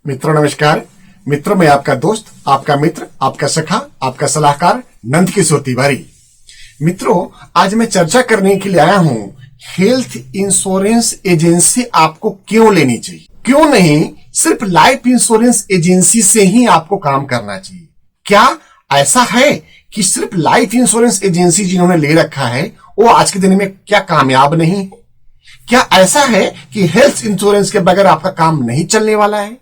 मित्रों नमस्कार। मित्रों मैं आपका दोस्त, आपका मित्र, आपका सखा, आपका सलाहकार नंद किशोर तिवारी। मित्रों आज मैं चर्चा करने के लिए आया हूं, हेल्थ इंश्योरेंस एजेंसी आपको क्यों लेनी चाहिए। क्यों नहीं सिर्फ लाइफ इंश्योरेंस एजेंसी से ही आपको काम करना चाहिए। क्या ऐसा है कि सिर्फ लाइफ इंश्योरेंस एजेंसी जिन्होंने ले रखा है वो आज के दिन में क्या कामयाब नहीं? क्या ऐसा है कि हेल्थ इंश्योरेंस के बगैर आपका काम नहीं चलने वाला है?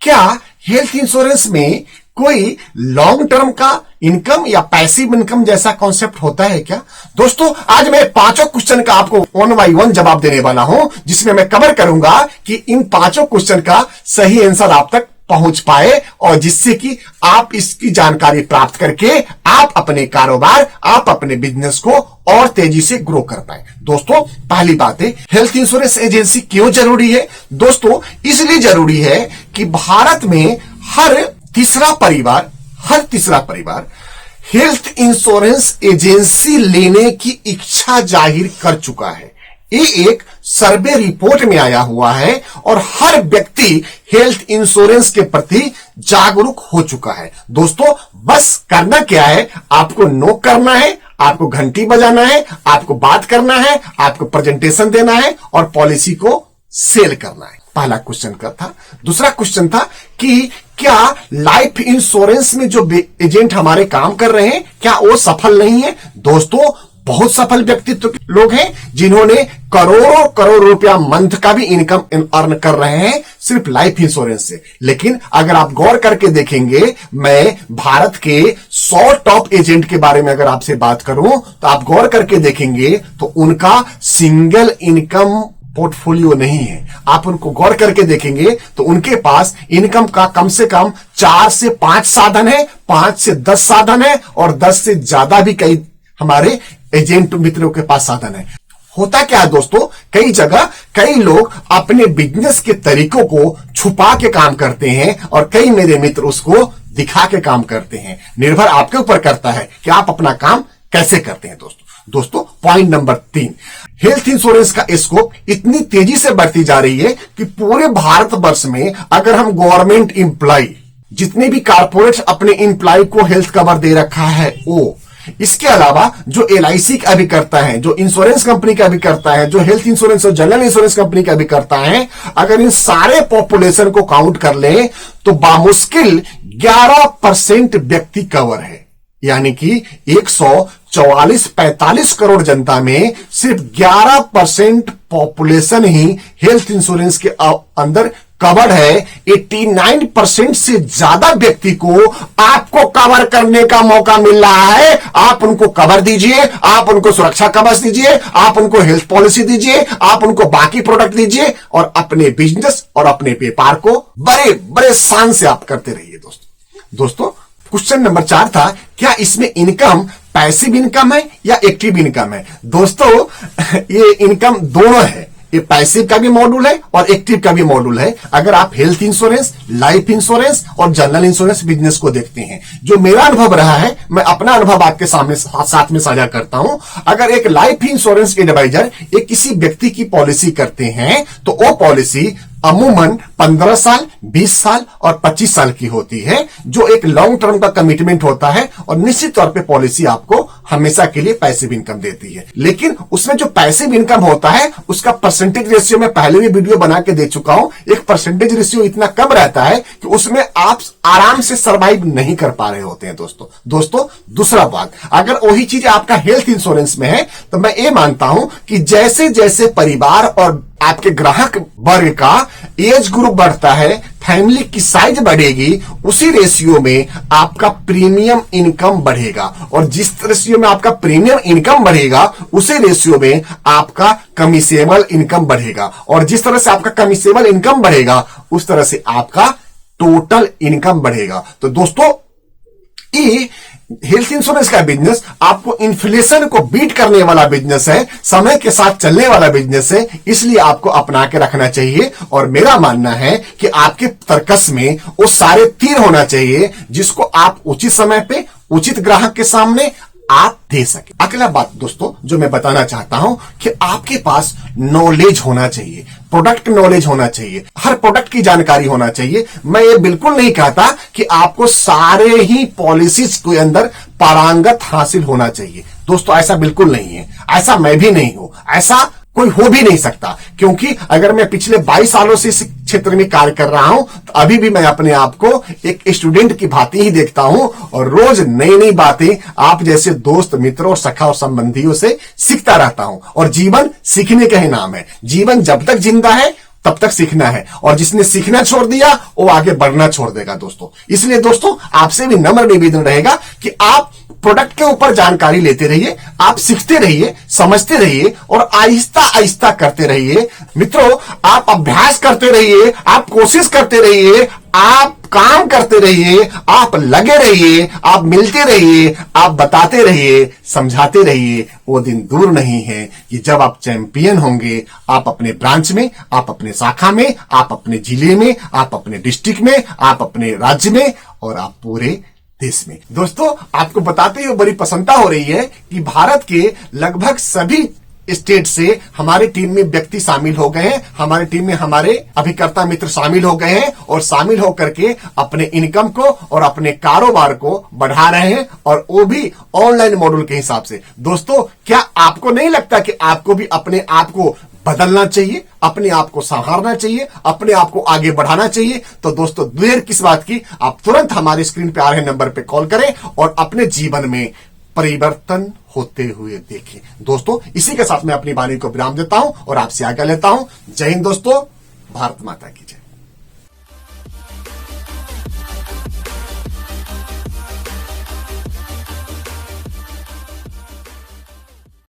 क्या हेल्थ इंश्योरेंस में कोई लॉन्ग टर्म का इनकम या पैसिव इनकम जैसा कॉन्सेप्ट होता है क्या? दोस्तों आज मैं पांचों क्वेश्चन का आपको 1 बाय 1 जवाब देने वाला हूं, जिसमें मैं कवर करूंगा कि इन पांचों क्वेश्चन का सही आंसर आप तक पहुंच पाए और जिससे कि आप इसकी जानकारी प्राप्त करके आप अपने कारोबार, आप अपने बिजनेस को और तेजी से ग्रो कर पाए। दोस्तों पहली बात है, हेल्थ इंश्योरेंस एजेंसी क्यों जरूरी है? दोस्तों इसलिए जरूरी है कि भारत में हर तीसरा परिवार हेल्थ इंश्योरेंस एजेंसी लेने की इच्छा जाहिर कर चुका है। ये एक सर्वे रिपोर्ट में आया हुआ है और हर व्यक्ति हेल्थ इंश्योरेंस के प्रति जागरूक हो चुका है। दोस्तों बस करना क्या है, आपको नोक करना है, आपको घंटी बजाना है, आपको बात करना है, आपको प्रेजेंटेशन देना है और पॉलिसी को सेल करना है। पहला क्वेश्चन का था। दूसरा क्वेश्चन था कि क्या लाइफ इंश्योरेंस में जो एजेंट हमारे काम कर रहे हैं क्या वो सफल नहीं है? दोस्तों बहुत सफल व्यक्तित्व के लोग हैं जिन्होंने करोड़ों रुपया मंथ का भी इनकम अर्न कर रहे हैं सिर्फ लाइफ इंश्योरेंस से। लेकिन अगर आप गौर करके देखेंगे, मैं भारत के 100 टॉप एजेंट के बारे में अगर आपसे बात करूं तो आप गौर करके देखेंगे तो उनका सिंगल इनकम पोर्टफोलियो नहीं है। आप उनको गौर करके देखेंगे तो उनके पास इनकम का कम से कम 4 से 5 साधन है, 5 से 10 साधन है और 10 से ज्यादा भी कई हमारे एजेंट मित्रों के पास साधन है। होता क्या है दोस्तों, कई जगह कई लोग अपने बिजनेस के तरीकों को छुपा के काम करते हैं और कई मेरे मित्र उसको दिखा के काम करते हैं। निर्भर आपके ऊपर करता है कि आप अपना काम कैसे करते हैं। दोस्तों पॉइंट नंबर 3, हेल्थ इंश्योरेंस का स्कोप इतनी तेजी से बढ़ती जा रही है कि पूरे भारतवर्ष में अगर हम गवर्नमेंट एम्प्लॉय, जितने भी कारपोरेट अपने एम्प्लॉय को हेल्थ कवर दे रखा है वो, इसके अलावा जो LIC का भी करता है, जो इंश्योरेंस कंपनी का भी करता है, जो हेल्थ इंश्योरेंस और जनरल इंश्योरेंस कंपनी का भी करता है, अगर इन सारे पॉपुलेशन को काउंट कर ले तो बामुश्किल 11% व्यक्ति कवर है। यानी कि 144-45 करोड़ जनता में सिर्फ 11% पॉपुलेशन ही हेल्थ इंश्योरेंस के अंदर कवर्ड है। 89% से ज्यादा व्यक्ति को आपको कवर करने का मौका मिल रहा है। आप उनको कवर दीजिए, आप उनको सुरक्षा कवच दीजिए, आप उनको हेल्थ पॉलिसी दीजिए, आप उनको बाकी प्रोडक्ट दीजिए और अपने बिजनेस और अपने व्यापार को बड़े बड़े शान से आप करते रहिए। दोस्तों क्वेश्चन नंबर 4 था, क्या इसमें इनकम पैसिव इनकम है या एक्टिव इनकम है? दोस्तों ये इनकम दोनों है, ये पैसिव का भी मॉड्यूल है और एक्टिव का भी मॉड्यूल है। अगर आप हेल्थ इंश्योरेंस, लाइफ इंश्योरेंस और जनरल इंश्योरेंस बिजनेस को देखते हैं, जो मेरा अनुभव रहा है, मैं अपना अनुभव आपके सामने साथ में साझा करता हूं। अगर एक लाइफ इंश्योरेंस एडवाइजर एक किसी व्यक्ति की पॉलिसी करते हैं तो वो पॉलिसी अमूमन 15 साल, 20 साल और 25 साल की होती है, जो एक लॉन्ग टर्म का कमिटमेंट होता है और निश्चित तौर पे पॉलिसी आपको हमेशा के लिए पैसिव इनकम देती है। लेकिन उसमें जो पैसिव इनकम होता है उसका परसेंटेज रेशियो में पहले भी वीडियो बना के दे चुका हूं। एक परसेंटेज रेशियो इतना कम रहता है कि उसमें आप आराम से सर्वाइव नहीं कर पा रहे होते हैं। दोस्तों दूसरा बात, अगर वही चीज आपका हेल्थ इंश्योरेंस में है तो मैं ये मानता हूं कि जैसे जैसे परिवार और आपके ग्राहक वर्ग का एज ग्रुप बढ़ता है, फैमिली की साइज बढ़ेगी, उसी रेशियो में आपका प्रीमियम इनकम बढ़ेगा और जिस रेशियो में आपका प्रीमियम इनकम बढ़ेगा उसी रेशियो में आपका कमीसेबल इनकम बढ़ेगा और जिस तरह से आपका कमीसेबल इनकम बढ़ेगा उस तरह से आपका टोटल इनकम बढ़ेगा। तो दोस्तों ये हेल्थ इंश्योरेंस का बिजनेस आपको इन्फ्लेशन को बीट करने वाला बिजनेस है, समय के साथ चलने वाला बिजनेस है, इसलिए आपको अपना के रखना चाहिए। और मेरा मानना है कि आपके तर्कस में वो सारे तीर होना चाहिए जिसको आप उचित समय पे उचित ग्राहक के सामने आप दे सके। अगला बात दोस्तों जो मैं बताना चाहता हूं कि आपके पास नॉलेज होना चाहिए। प्रोडक्ट नॉलेज होना चाहिए, हर प्रोडक्ट की जानकारी होना चाहिए। मैं ये बिल्कुल नहीं कहता कि आपको सारे ही पॉलिसीज के अंदर पारंगत हासिल होना चाहिए। दोस्तों ऐसा बिल्कुल नहीं है, ऐसा मैं भी नहीं हूं, ऐसा कोई हो भी नहीं सकता, क्योंकि अगर मैं पिछले 22 सालों से इस क्षेत्र में कार्य कर रहा हूं तो अभी भी मैं अपने आप को एक स्टूडेंट की भांति ही देखता हूं और रोज नई नई बातें आप जैसे दोस्त, मित्रों, सखा और संबंधियों से सीखता रहता हूं। और जीवन सीखने का ही नाम है। जीवन जब तक जिंदा है तब तक सीखना है, और जिसने सीखना छोड़ दिया वो आगे बढ़ना छोड़ देगा दोस्तों। इसलिए दोस्तों आपसे भी नम्र निवेदन रहेगा कि आप प्रोडक्ट के ऊपर जानकारी लेते रहिए, आप सीखते रहिए, समझते रहिए और आहिस्ता आहिस्ता करते रहिए। मित्रों आप अभ्यास करते रहिए, आप कोशिश करते रहिए, आप काम करते रहिए, आप लगे रहिए, आप मिलते रहिए, आप बताते रहिए, समझाते रहिए। वो दिन दूर नहीं है कि जब आप चैंपियन होंगे, आप अपने ब्रांच में, आप अपने शाखा में, आप अपने जिले में, आप अपने डिस्ट्रिक्ट में, आप अपने राज्य में और आप पूरे देश में। दोस्तों आपको बताते हुए बड़ी प्रसन्नता हो रही है कि भारत के लगभग सभी स्टेट से हमारे टीम में व्यक्ति शामिल हो गए हैं, हमारे टीम में हमारे अभिकर्ता मित्र शामिल हो गए हैं और शामिल होकर के अपने इनकम को और अपने कारोबार को बढ़ा रहे हैं, और वो भी ऑनलाइन मॉड्यूल के हिसाब से। दोस्तों क्या आपको नहीं लगता कि आपको भी अपने आप को बदलना चाहिए, अपने आप को संवारना चाहिए, अपने आप को आगे बढ़ाना चाहिए? तो दोस्तों देर किस बात की, आप तुरंत हमारे स्क्रीन पे आ रहे नंबर पे कॉल करें और अपने जीवन में परिवर्तन होते हुए देखें। दोस्तों इसी के साथ मैं अपनी वाणी को विराम देता हूं और आपसे आज्ञा लेता हूं। जय हिंद दोस्तों, भारत माता की जय।